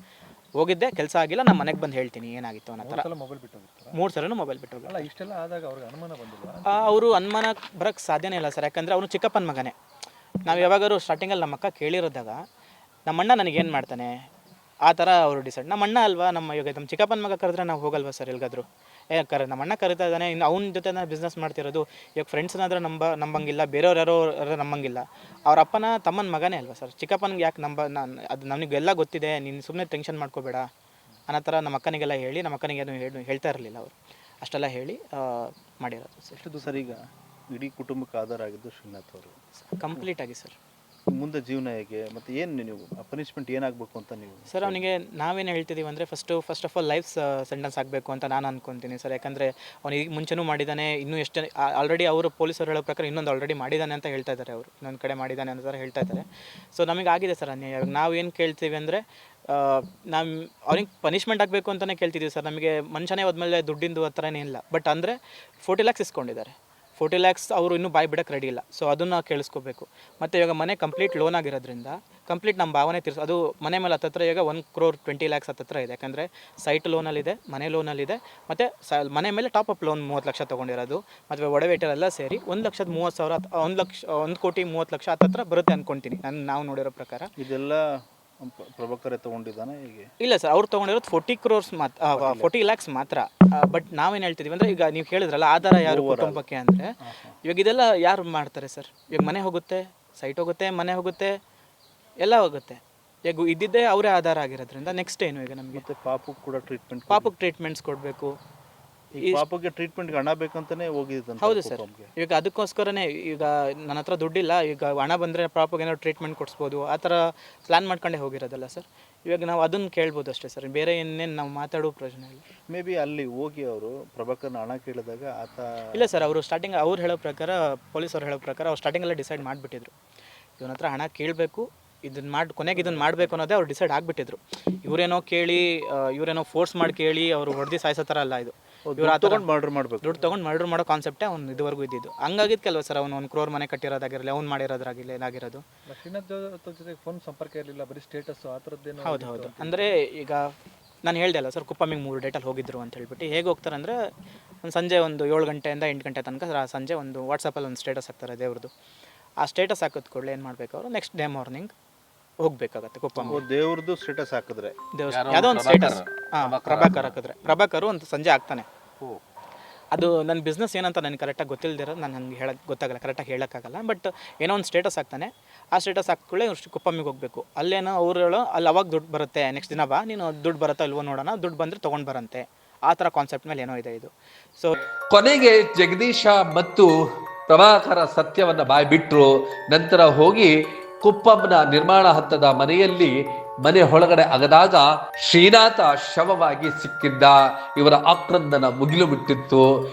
ಹೋಗಿದ್ದೆ ಕೆಲಸ ಆಗಿಲ್ಲ, ನಾನು ಮನೆಗೆ ಬಂದು ಹೇಳ್ತೀನಿ ಏನಾಗಿತ್ತು ಅನ್ನೋ ಥರ. ಮೊಬೈಲ್ ಬಿಟ್ಟು 3 ಸಲನೂ ಮೊಬೈಲ್ ಬಿಟ್ಟು. ಅಲ್ಲ, ಇಷ್ಟೆಲ್ಲ ಆದಾಗ ಅವ್ರಿಗೆ ಅನುಮಾನ ಬಂದಿಲ್ಲ? ಅವರು ಅನುಮಾನ ಬರೋಕ್ಕೆ ಸಾಧ್ಯನೇ ಇಲ್ಲ ಸರ್, ಯಾಕಂದರೆ ಅವನು ಚಿಕ್ಕಪ್ಪನ ಮಗನೇ. ನಾವು ಯಾವಾಗಾದ್ರು ಸ್ಟಾರ್ಟಿಂಗಲ್ಲಿ ನಮ್ಮ ಅಕ್ಕ ಕೇಳಿರೋದಾಗ ನಮ್ಮಣ್ಣ ನನಗೇನು ಮಾಡ್ತಾನೆ ಆ ಥರ ಅವರು ಡಿಸೈಡ್. ನಮ್ಮ ಅಣ್ಣ ಅಲ್ವಾ, ಇವಾಗ ನಮ್ಮ ಚಿಕ್ಕಪ್ಪನ ಮಗ ಕರೆದ್ರೆ ನಾವು ಹೋಗಲ್ವಾ ಸರ್ ಎಲ್ಗಾದ್ರು? ನಮ್ಮ ಅಣ್ಣ ಕರಿತಾ ಇದ್ದಾನೆ, ಇನ್ನು ಅವ್ನ ಜೊತೆ ನಾನು ಬಿಸ್ನೆಸ್ ಮಾಡ್ತಿರೋದು. ಇವಾಗ ಫ್ರೆಂಡ್ಸ್ನಾದ್ರೆ ನಂಬಂಗಿಲ್ಲ, ಬೇರೆಯವ್ರು ಯಾರೋ ನಂಬಂಗಿಲ್ಲ. ಅವ್ರ ಅಪ್ಪನ ತಮ್ಮನ ಮಗನೇ ಅಲ್ವಾ ಸರ್, ಚಿಕ್ಕಪ್ಪನಿಗೆ ಯಾಕೆ ಅದು ನಮಗೆಲ್ಲ ಗೊತ್ತಿದೆ, ನೀನು ಸುಮ್ಮನೆ ಟೆನ್ಷನ್ ಮಾಡ್ಕೋಬೇಡ ಅನ್ನೋ ಥರ ನಮ್ಮ ಅಕ್ಕನಿಗೆಲ್ಲ ಹೇಳಿ, ನಮ್ಮ ಅಕ್ಕನಿಗೇನು ಹೇಳ್ತಾ ಇರಲಿಲ್ಲ ಅವರು, ಅಷ್ಟೆಲ್ಲ ಹೇಳಿ ಮಾಡಿರೋದು ಸರ್. ಎಷ್ಟು ಸರ್ ಈಗ ಇಡೀ ಕುಟುಂಬಕ್ಕೆ ಆಧಾರ ಆಗಿದ್ದು ಶ್ರೀನಾಥ್ ಅವರು ಕಂಪ್ಲೀಟಾಗಿ ಸರ್. ಮುಂದೆ ಜೀವನ ಹೇಗೆ, ಮತ್ತು ಏನು ನೀವು ಪನಿಷ್ಮೆಂಟ್ ಏನಾಗಬೇಕು ಅಂತ ನೀವು ಸರ್? ಅವನಿಗೆ ನಾವೇನು ಹೇಳ್ತಿದ್ದೀವಿ ಅಂದರೆ first of all life sentence ಆಗಬೇಕು ಅಂತ ನಾನು ಅಂದ್ಕೊತೀನಿ ಸರ್. ಯಾಕಂದರೆ ಅವನಿಗೆ ಮುಂಚೆನೂ ಮಾಡಿದ್ದಾನೆ, ಇನ್ನೂ ಎಷ್ಟು ಆಲ್ರೆಡಿ ಅವರು ಪೊಲೀಸರು ಹೇಳೋ ಪ್ರಕಾರ ಇನ್ನೊಂದು ಆಲ್ರೆಡಿ ಮಾಡಿದ್ದಾನೆ ಅಂತ ಹೇಳ್ತಾ ಇದ್ದಾರೆ, ಅವರು ಇನ್ನೊಂದು ಕಡೆ ಮಾಡಿದ್ದಾನೆ ಅಂತ ಹೇಳ್ತಾ ಇದ್ದಾರೆ. ಸೊ ನಮಗೆ ಆಗಿದೆ ಸರ್ ಅನ್ಯಾಯ. ನಾವು ಏನು ಕೇಳ್ತೀವಿ ಅಂದರೆ ಅವ್ನಿಗೆ ಪನಿಷ್ಮೆಂಟ್ ಆಗಬೇಕು ಅಂತಲೇ ಕೇಳ್ತಿದ್ದೀವಿ ಸರ್. ನಮಗೆ ಮನುಷ್ಯನೇ ಹೋದ್ಮೇಲೆ ದುಡ್ಡಿಂದು ಆ ಥರನೇ ಇಲ್ಲ, ಬಟ್ ಅಂದರೆ 40 lakhs ಇಸ್ಕೊಂಡಿದ್ದಾರೆ. 40 lakhs ಅವರು ಇನ್ನೂ ಬಾಯ್ ಬಿಡೋಕ್ಕೆ ರೆಡಿ ಇಲ್ಲ. ಸೊ ಅದನ್ನು ಕೇಳಿಸ್ಕೋಬೇಕು. ಮತ್ತು ಇವಾಗ ಮನೆ ಕಂಪ್ಲೀಟ್ ಲೋನ್ ಆಗಿರೋದ್ರಿಂದ ಕಂಪ್ಲೀಟ್ ನಮ್ಮ ಭಾವನೆ ಅದು ಮನೆ ಮೇಲೆ ಹತ್ತತ್ರ ಈಗ 1,20 lakhs ಹತ್ತತ್ರ ಇದೆ. ಯಾಕಂದರೆ ಸೈಟ್ ಲೋನಲ್ಲಿದೆ, ಮನೆ ಲೋನಲ್ಲಿದೆ, ಮತ್ತು ಮನೆ ಮೇಲೆ ಟಾಪ್ ಅಪ್ ಲೋನ್ 30 ಲಕ್ಷ ತೊಗೊಂಡಿರೋದು, ಮತ್ತು ಒಡವೆಟರೆಲ್ಲ ಸೇರಿ 1,30,000 1,30,30,00,000 ಹತ್ತತ್ರ ಬರುತ್ತೆ ಅಂದ್ಕೊಳ್ತೀನಿ ನಾವು ನೋಡಿರೋ ಪ್ರಕಾರ. ಇದೆಲ್ಲ ಪ್ರಭಾಕರೇ ತೊಗೊಂಡಿದ್ದಾನೆ ಹೀಗೆ? ಇಲ್ಲ ಸರ್, ಅವ್ರು ತೊಗೊಂಡಿರೋದು 40 crores ಮಾತ್ರ, 40 lakhs ಮಾತ್ರ. ಬಟ್ ನಾವೇನು ಹೇಳ್ತಿದ್ದೀವಿ ಅಂದರೆ, ಈಗ ನೀವು ಹೇಳಿದ್ರಲ್ಲ ಆಧಾರ ಯಾರು ಕುಟುಂಬಕ್ಕೆ ಅಂದರೆ, ಇವಾಗ ಇದೆಲ್ಲ ಯಾರು ಮಾಡ್ತಾರೆ ಸರ್? ಇವಾಗ ಮನೆ ಹೋಗುತ್ತೆ, ಸೈಟ್ ಹೋಗುತ್ತೆ, ಮನೆ ಹೋಗುತ್ತೆ, ಎಲ್ಲ ಹೋಗುತ್ತೆ. ಈಗ ಇದ್ದಿದ್ದೇ ಅವರೇ ಆಧಾರ ಆಗಿರೋದ್ರಿಂದ ನೆಕ್ಸ್ಟ್ ಏನು ಈಗ ನಮಗೆ? ಮತ್ತು ಪಾಪಕ್ಕೆ ಕೂಡ ಪಾಪಕ್ಕೆ ಟ್ರೀಟ್ಮೆಂಟ್ಸ್ ಕೊಡಬೇಕು. ಪಾಪಕ್ಕೆ ಟ್ರೀಟ್ಮೆಂಟ್ಗೆ ಹಣ ಬೇಕಂತಾನೆ ಹೋಗಿದ್ದು? ಹೌದು ಸರ್, ಈಗ ಅದಕ್ಕೋಸ್ಕರನೇ ಈಗ ನನ್ನ ಹತ್ರ ದುಡ್ಡಿಲ್ಲ, ಈಗ ಹಣ ಬಂದರೆ ಪಾಪಗೆ ಏನೋ ಟ್ರೀಟ್ಮೆಂಟ್ ಕೊಡಿಸ್ಬೋದು, ಆ ಥರ ಪ್ಲ್ಯಾನ್ ಮಾಡ್ಕೊಂಡೇ ಹೋಗಿರೋದಲ್ಲ ಸರ್. ಇವಾಗ ನಾವು ಅದನ್ನು ಕೇಳ್ಬೋದು ಅಷ್ಟೇ ಸರ್, ಬೇರೆ ಇನ್ನೇನು ನಾವು ಮಾತಾಡೋ ಪ್ರಯೋಜನ ಇಲ್ಲ. ಮೇ ಬಿ ಅಲ್ಲಿ ಹೋಗಿ ಅವರು ಪ್ರಭಾಕರ್ನ ಹಣ ಕೇಳಿದಾಗ ಆತ ಇಲ್ಲ ಸರ್, ಅವರು ಸ್ಟಾರ್ಟಿಂಗ್ ಅವ್ರು ಹೇಳೋ ಪ್ರಕಾರ, ಪೊಲೀಸವ್ರು ಹೇಳೋ ಪ್ರಕಾರ ಅವ್ರು ಸ್ಟಾರ್ಟಿಂಗಲ್ಲೇ ಡಿಸೈಡ್ ಮಾಡಿಬಿಟ್ಟಿದ್ರು, ಇವನ ಹತ್ರ ಹಣ ಕೇಳಬೇಕು, ಕೊನೆಗೆ ಇದನ್ನು ಮಾಡಬೇಕು ಅನ್ನೋದೇ ಅವ್ರು ಡಿಸೈಡ್ ಆಗಿಬಿಟ್ಟಿದ್ರು. ಇವರೇನೋ ಕೇಳಿ, ಇವರೇನೋ ಫೋರ್ಸ್ ಮಾಡಿ ಕೇಳಿ ಅವರು ಹೊಡೆದು ಸಾಯಿಸೋ ಥರ ಅಲ್ಲ ಇದು. ಇವ್ರು ತೊಗೊಂಡು ಮರ್ಡರ್ ಮಾಡಬೇಕು, ದುಡ್ಡು ತೊಗೊಂಡು ಮರ್ಡರ್ ಮಾಡೋ ಕಾನ್ಸೆಪ್ಟೇ ಅವ್ನು ಇದುವರೆಗೂ ಇದ್ದಿದ್ದು. ಹಂಗಾಗಿದ್ದು ಕೆಲವು ಸರ್, ಅವ್ನು 1 crore ಮನೆ ಕಟ್ಟಿರೋದಾಗಿರಲಿ, ಅವ್ನು ಮಾಡಿರೋದಾಗಿರಲಿ, ಏನಾಗಿರೋದು. ಶ್ರೀನಾಥ್ ಜೊತೆ ಫೋನ್ ಸಂಪರ್ಕ ಇರಲಿಲ್ಲ, ಬರೀ ಸ್ಟೇಟಸ್ ಆ ಥರದ್ದೇನು? ಹೌದು. ಅಂದರೆ ಈಗ ನಾನು ಹೇಳ್ದೆ ಅಲ್ಲ ಸರ್, ಕುಪ್ಪಮ್ಮಿಗೆ 3 ಡೇಟಲ್ಲಿ ಹೋಗಿದ್ರು ಅಂತ ಹೇಳ್ಬಿಟ್ಟು. ಹೇಗೆ ಹೋಗ್ತಾರೆ ಅಂದರೆ, ಒಂದು ಸಂಜೆ 7 ಗಂಟೆಯಿಂದ 8 ಗಂಟೆ ತನಕ ಸಂಜೆ ಒಂದು ವಾಟ್ಸಪ್ಪಲ್ಲಿ ಒಂದು ಸ್ಟೇಟಸ್ ಹಾಕ್ತಾರೆ ದೇವ್ರದ್ದು. ಆ ಸ್ಟೇಟಸ್ ಹಾಕಿದ ಕೂಡಲೇ ಏನು ಮಾಡಬೇಕು ಅವರು, ನೆಕ್ಸ್ಟ್ ಡೇ ಮಾರ್ನಿಂಗ್ ಹೋಗ್ಬೇಕಾಗತ್ತೆ ಕುಪ್ಪಮ್ಮ. ದೇವ್ರದ್ದು ಸ್ಟೇಟಸ್ ಹಾಕಿದ್ರೆ, ಯಾವುದೋ ಒಂದು ಸ್ಟೇಟಸ್ ಪ್ರಭಾಕರ್ ಹಾಕಿದ್ರೆ, ಪ್ರಭಾಕರು ಒಂದು ಸಂಜೆ ಆಗ್ತಾನೆ. ಅದು ನನ್ನ ಬಿಸ್ನೆಸ್ ಏನಂತ ನನಗೆ ಕರೆಕ್ಟಾಗಿ ಗೊತ್ತಿಲ್ಲದಿರೋ, ನನಗೆ ಹೇಳಕ್ಕೆ ಗೊತ್ತಾಗಲ್ಲ, ಕರೆಕ್ಟಾಗಿ ಹೇಳೋಕ್ಕಾಗಲ್ಲ. ಬಟ್ ಏನೋ ಒಂದು ಸ್ಟೇಟಸ್ ಹಾಕ್ತಾನೆ, ಆ ಸ್ಟೇಟಸ್ ಹಾಕ್ಕೊಳ್ಳೆ ಕುಪ್ಪಮ್ಮಿಗೆ ಹೋಗಬೇಕು. ಅಲ್ಲೇನೋ ಅವರು ಅಲ್ಲಿ ಅವಾಗ ದುಡ್ಡು ಬರುತ್ತೆ, ನೆಕ್ಸ್ಟ್ ದಿನ ಬಾ, ನೀನು ದುಡ್ಡು ಬರುತ್ತೋ ಇಲ್ವೋ ನೋಡೋಣ, ದುಡ್ಡು ಬಂದರೆ ತೊಗೊಂಡು ಬರಂತೆ, ಆ ಥರ ಕಾನ್ಸೆಪ್ಟ್ ಮೇಲೆ ಏನೋ ಇದೆ ಇದು. ಸೊ ಕೊನೆಗೆ ಜಗದೀಶ ಮತ್ತು ಪ್ರಭಾಕರ ಸತ್ಯವನ್ನ ಬಾಯ್ಬಿಟ್ರು. ನಂತರ ಹೋಗಿ ಕುಪ್ಪಂನ ನಿರ್ಮಾಣ ಹಂತದ ಮನೆ ಒಳಗಡೆ ಅಗದಾಗ ಶ್ರೀನಾಥ ಶವವಾಗಿ ಸಿಕ್ಕಿದ್ದ. ಇವರ ಆಕ್ರಂದನ ಮುಗಿಲು ಬಿಟ್ಟಿತ್ತು.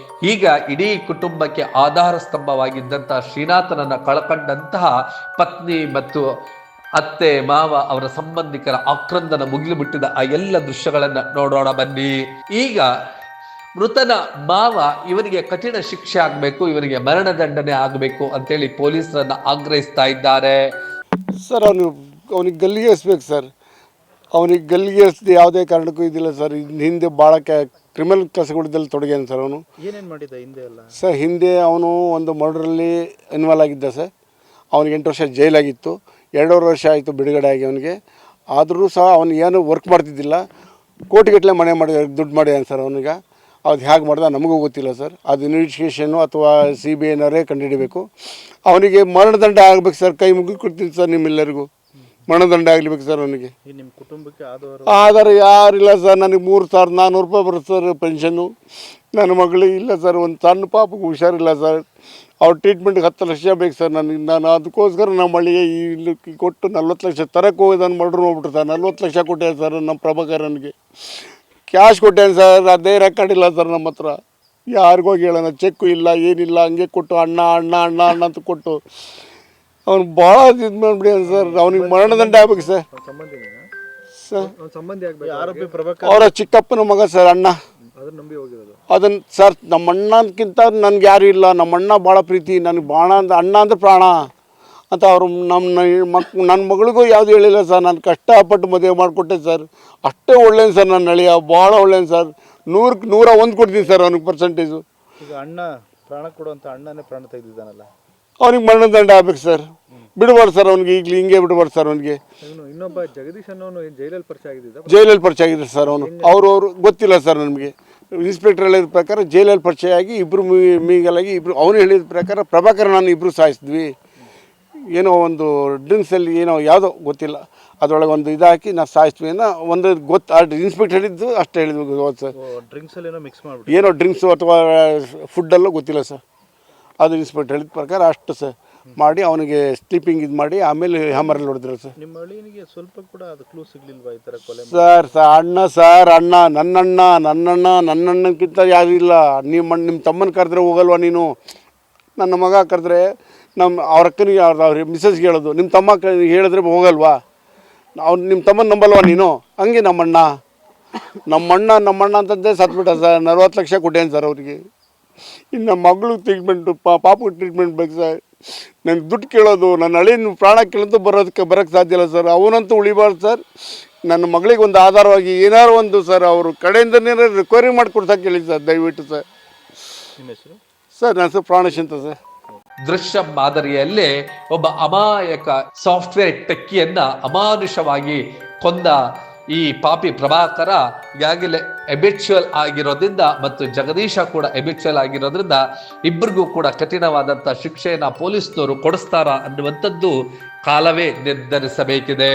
ಈಗ ಇಡೀ ಕುಟುಂಬಕ್ಕೆ ಆಧಾರ ಸ್ತಂಭವಾಗಿದ್ದಂತಹ ಶ್ರೀನಾಥನನ್ನ ಕಳ್ಕೊಂಡಂತಹ ಪತ್ನಿ ಮತ್ತು ಅತ್ತೆ ಮಾವ ಅವರ ಸಂಬಂಧಿಕರ ಆಕ್ರಂದನ ಮುಗಿಲು ಬಿಟ್ಟಿದ ಆ ಎಲ್ಲ ದೃಶ್ಯಗಳನ್ನ ನೋಡೋಣ ಬನ್ನಿ. ಈಗ ಮೃತನ ಮಾವ ಇವನಿಗೆ ಕಠಿಣ ಶಿಕ್ಷೆ ಆಗಬೇಕು, ಇವನಿಗೆ ಮರಣದಂಡನೆ ಆಗಬೇಕು ಅಂತೇಳಿ ಪೊಲೀಸರನ್ನ ಆಗ್ರಹಿಸ್ತಾ ಇದ್ದಾರೆ. ಸರ್ ಅವನಿಗೆ ಗಲ್ಲಿಗೆ ಎಸ್ಬೇಕು ಸರ್. ಅವನಿಗೆ ಗಲ್ಲಿಗೇರಿಸಿದ ಯಾವುದೇ ಕಾರಣಕ್ಕೂ ಇದಿಲ್ಲ ಸರ್. ಹಿಂದೆ ಭಾಳ ಕ್ರಿಮಿನಲ್ ಕೆಲಸಗಳಿದ್ದಲ್ಲಿ ತೊಡಗ್ಯಾನ ಸರ್ ಅವನು. ಏನೇನು ಮಾಡಿದ್ದ ಹಿಂದೆ ಎಲ್ಲ? ಸರ್ ಹಿಂದೆ ಅವನು ಒಂದು ಮರ್ಡ್ರಲ್ಲಿ ಇನ್ವಾಲ್ವ್ ಆಗಿದ್ದ ಸರ್. ಅವನಿಗೆ 8 ವರ್ಷ ಜೈಲಾಗಿತ್ತು. 2.5 ವರ್ಷ ಆಯಿತು ಬಿಡುಗಡೆ ಆಗಿ ಅವನಿಗೆ. ಆದರೂ ಸಹ ಅವನು ಏನು ವರ್ಕ್ ಮಾಡ್ತಿದ್ದಿಲ್ಲ. ಕೋಟಿಗಟ್ಟಲೆ ಮನೆ ಮಾಡಿ ದುಡ್ಡು ಮಾಡ್ಯಾನ ಸರ್ ಅವನಿಗೆ. ಅದು ಹೇಗೆ ಮಾಡ್ದ ನಮಗೂ ಗೊತ್ತಿಲ್ಲ ಸರ್. ಅದು ಇನ್ವೆಸ್ಟಿಗೇಷನ್ನು ಅಥವಾ CBIನವರೇ ಕಂಡುಹಿಡಬೇಕು. ಅವನಿಗೆ ಮರಣದಂಡ ಆಗಬೇಕು ಸರ್. ಕೈ ಮುಗಿದು ಕೊಡ್ತೀನಿ ಸರ್ ನಿಮ್ಮೆಲ್ಲರಿಗೂ. ಮರಣದಂಡ ಆಗಲಿಬೇಕು ಸರ್ ಅವನಿಗೆ. ನಿಮ್ಮ ಕುಟುಂಬಕ್ಕೆ ಆಧಾರ ಯಾರಿಲ್ಲ ಸರ್. ನನಗೆ 3,400 ರೂಪಾಯಿ ಬರುತ್ತೆ ಸರ್ ಪೆನ್ಷನ್ನು. ನನ್ನ ಮಗಳಿಗೆ ಇಲ್ಲ ಸರ್. ಒಂದು ಸಣ್ಣ ಪಾಪಕ್ಕೆ ಹುಷಾರಿಲ್ಲ ಸರ್. ಅವ್ರ ಟ್ರೀಟ್ಮೆಂಟ್ಗೆ 10 ಲಕ್ಷ ಬೇಕು ಸರ್ ನನಗೆ. ನಾನು ಅದಕ್ಕೋಸ್ಕರ ನಮ್ಮ ಹಳ್ಳಿಗೆ ಇಲ್ಲಿ ಕೊಟ್ಟು 40 ಲಕ್ಷ ತರಕ್ಕೆ ಹೋಗಿ ನಾನು ಮರ್ಡ್ರ್ ಹೋಗ್ಬಿಟ್ರು ಸರ್. 40 ಲಕ್ಷ ಕೊಟ್ಟೆ ಸರ್ ನಮ್ಮ ಪ್ರಭಾಕರನಿಗೆ. ಕ್ಯಾಶ್ ಕೊಟ್ಟೇನು ಸರ್. ಅದೇ ರೆಕಾರ್ಡ್ ಇಲ್ಲ ಸರ್ ನಮ್ಮ ಹತ್ರ. ಯಾರಿಗೋಗಿ ಹೇಳೋಣ, ಚೆಕ್ಕು ಇಲ್ಲ ಏನಿಲ್ಲ. ಹಂಗೆ ಕೊಟ್ಟು ಅಣ್ಣ ಅಣ್ಣ ಅಣ್ಣ ಅಣ್ಣ ಅಂತ ಕೊಟ್ಟು ಅವ್ನು ಭಾಳ ಇದು ಮಾಡಿಬಿಡ್ಯಾನ ಸರ್. ಅವ್ನಿಗೆ ಮರಣದಂಡ ಆಗ್ಬೇಕು ಸರ್. ಸರ್ ಸಂಬಂಧಿ ಆಗ್ಬೇಕು. ಆರೋಪಿ ಪ್ರಭಾಕರ್ ಅವರ ಚಿಕ್ಕಪ್ಪನ ಮಗ ಸರ್, ಅಣ್ಣ. ಅದನ್ನ ನಂಬಿ ಹೋಗಿರೋದು. ಅದನ್ನು ಸರ್ ನಮ್ಮ ಅಣ್ಣಕ್ಕಿಂತ ನನಗೆ ಯಾರು ಇಲ್ಲ. ನಮ್ಮ ಅಣ್ಣ ಭಾಳ ಪ್ರೀತಿ ನನಗೆ. ಭಾಳ ಅಂದ್ರೆ ಅಣ್ಣ ಅಂದ್ರೆ ಪ್ರಾಣ ಅಂತ ಅವರು ನನ್ನ ಮಗಳಿಗೂ ಯಾವುದು ಹೇಳಿಲ್ಲ ಸರ್. ನಾನು ಕಷ್ಟಪಟ್ಟು ಮದುವೆ ಮಾಡಿಕೊಟ್ಟೆ ಸರ್. ಅಷ್ಟೇ ಒಳ್ಳೇನು ಸರ್ ನನ್ನ ಅಳಿಯ. ಭಾಳ ಒಳ್ಳೇನು ಸರ್. 100ಕ್ಕೆ 101 ಕೊಡ್ತೀನಿ ಸರ್ ಅವ್ನಿಗೆ ಪರ್ಸೆಂಟೇಜು. ಈಗ ಅಣ್ಣ ಪ್ರಾಣ ಕೊಡುವಂಥ ಅಣ್ಣನೇ ಪ್ರಾಣ ತೆಗೆದಿದ್ದಾನಲ್ಲ, ಅವ್ನಿಗೆ ಮರಣದಂಡ ಆಗ್ಬೇಕು ಸರ್. ಬಿಡಬಾರ್ದು ಸರ್ ಅವ್ನಿಗೆ. ಈಗಲೂ ಹಿಂಗೆ ಬಿಡಬಾರ್ದು ಸರ್ ಅವನಿಗೆ. ಇನ್ನೊಬ್ಬ ಜಗದೀಶ್ ಅನ್ನೋನು ಜೈಲಲ್ಲಿ ಪರಿಚಯ ಆಗಿದ್ದ. ಜೈಲಲ್ಲಿ ಪರಿಚಯ ಆಗಿದೆ ಸರ್ ಅವನು. ಅವರು ಗೊತ್ತಿಲ್ಲ ಸರ್ ನಮಗೆ. ಇನ್ಸ್ಪೆಕ್ಟರ್ ಹೇಳಿದ ಪ್ರಕಾರ ಜೈಲಲ್ಲಿ ಪರಿಚಯ ಆಗಿ ಇಬ್ಬರು ಮೀಗಲಾಗಿ ಇಬ್ಬರು. ಅವನು ಹೇಳಿದ ಪ್ರಕಾರ ಪ್ರಭಾಕರ್ ನಾನು ಇಬ್ಬರು ಸಾಯಿಸಿದ್ವಿ. ಏನೋ ಒಂದು ಡ್ರಿಂಕ್ಸಲ್ಲಿ ಏನೋ ಯಾವುದೋ ಗೊತ್ತಿಲ್ಲ, ಅದರೊಳಗೆ ಒಂದು ಇದಾಕಿ ನಾವು ಸಾಯಿಸ್ತೀವಿ ಅನ್ನೋ ಒಂದು ಇನ್ಸ್ಪೆಕ್ಟರ್ ಹೇಳಿದ್ದು ಅಷ್ಟು ಹೇಳಿದ್ವಿ ಸರ್. ಡ್ರಿಂಕ್ಸಲ್ಲಿ ಏನೋ ಮಿಕ್ಸ್ ಮಾಡಿಬಿಟ್ಟು ಏನೋ ಡ್ರಿಂಕ್ಸು ಅಥವಾ ಫುಡ್ಡಲ್ಲೂ ಗೊತ್ತಿಲ್ಲ ಸರ್. ಅದು ಇನ್ಸ್ಪೆಕ್ಟರ್ ಹೇಳಿದ ಪ್ರಕಾರ ಅಷ್ಟು ಸರ್ ಮಾಡಿ ಅವನಿಗೆ ಸ್ಲೀಪಿಂಗ್ ಇದು ಮಾಡಿ ಆಮೇಲೆ ಹ್ಯಾಮರಲ್ಲಿ ಹೊಡೆದ್ರು ಸರ್. ನಿಮ್ಮ ಅಳಿಯನಿಗೆ ಸ್ವಲ್ಪ ಕೂಡ ಅದು ಕ್ಲೂ ಸಿಗ್ಲಿಲ್ವಾ ಈ ಥರ ಕೊಲೆ? ಸರ್ ಅಣ್ಣ ನನ್ನಣ್ಣಕ್ಕಿಂತ ಯಾರು ಇಲ್ಲ. ನಿಮ್ಮ ತಮ್ಮನ ಕರೆದ್ರೆ ಹೋಗಲ್ವಾ ನೀನು? ನನ್ನ ಮಗ ಕರೆದ್ರೆ ಅವ್ರ ಅಕ್ಕನಿಗೆ ಅವ್ರ ಮಿಸ್ಸಸ್ಗೆ ಹೇಳೋದು, ನಿಮ್ಮ ತಮ್ಮ ಹೇಳಿದ್ರೆ ಹೋಗಲ್ವಾ? ನಿಮ್ಮ ತಮ್ಮನ ನಂಬಲ್ವಾ ನೀನು? ಹಂಗೆ ನಮ್ಮಣ್ಣ ಅಂತಂದೇ ಸತ್ಬಿಟ್ಟ ಸರ್. 40 ಲಕ್ಷ ಕೊಟ್ಟೇನು ಸರ್ ಅವ್ರಿಗೆ. ಇನ್ನು ಮಗಳು ಟ್ರೀಟ್ಮೆಂಟು ಪಾಪು ಟ್ರೀಟ್ಮೆಂಟ್ ಬೇಕು ಸರ್. ನನಗೆ ದುಡ್ಡು ಕೇಳೋದು, ನನ್ನ ಹಳ್ಳಿನ ಪ್ರಾಣ ಕೇಳೋದು ಬರೋಕ್ಕೆ ಸಾಧ್ಯ ಇಲ್ಲ ಸರ್. ಅವನಂತೂ ಉಳಿಬಾರ್ದು ಸರ್. ನನ್ನ ಮಗಳಿಗೆ ಒಂದು ಆಧಾರವಾಗಿ ಏನಾರು ಒಂದು ಸರ್ ಅವರು ಕಡೆಯಿಂದನೇ ರಿಕವರಿ ಮಾಡಿಕೊಡ್ಸಕ್ಕೆ ಹೇಳಿ ಸರ್ ದಯವಿಟ್ಟು ಸರ್. ನಿಮ್ಮ ಹೆಸರು? ಸರ್ ನನ್ನ ಹೆಸರು ಪ್ರಾಣೇಶ್ ಅಂತ ಸರ್. ದೃಶ್ಯ ಮಾದರಿಯಲ್ಲಿ ಒಬ್ಬ ಅಮಾಯಕ ಸಾಫ್ಟ್ವೇರ್ ಟೆಕ್ಕಿಯನ್ನ ಅಮಾನುಷವಾಗಿ ಕೊಂದ ಈ ಪಾಪಿ ಪ್ರಭಾಕರ ಈಗಾಗಲೇ ಎಬಿಚುವಲ್ ಆಗಿರೋದ್ರಿಂದ ಮತ್ತು ಜಗದೀಶ ಕೂಡ ಎಬಿಚುವಲ್ ಆಗಿರೋದ್ರಿಂದ ಇಬ್ಬರಿಗೂ ಕೂಡ ಕಠಿಣವಾದಂಥ ಶಿಕ್ಷೆಯನ್ನ ಪೊಲೀಸ್ನವರು ಕೊಡಿಸ್ತಾರ ಅನ್ನುವಂಥದ್ದು ಕಾಲವೇ ನಿರ್ಧರಿಸಬೇಕಿದೆ.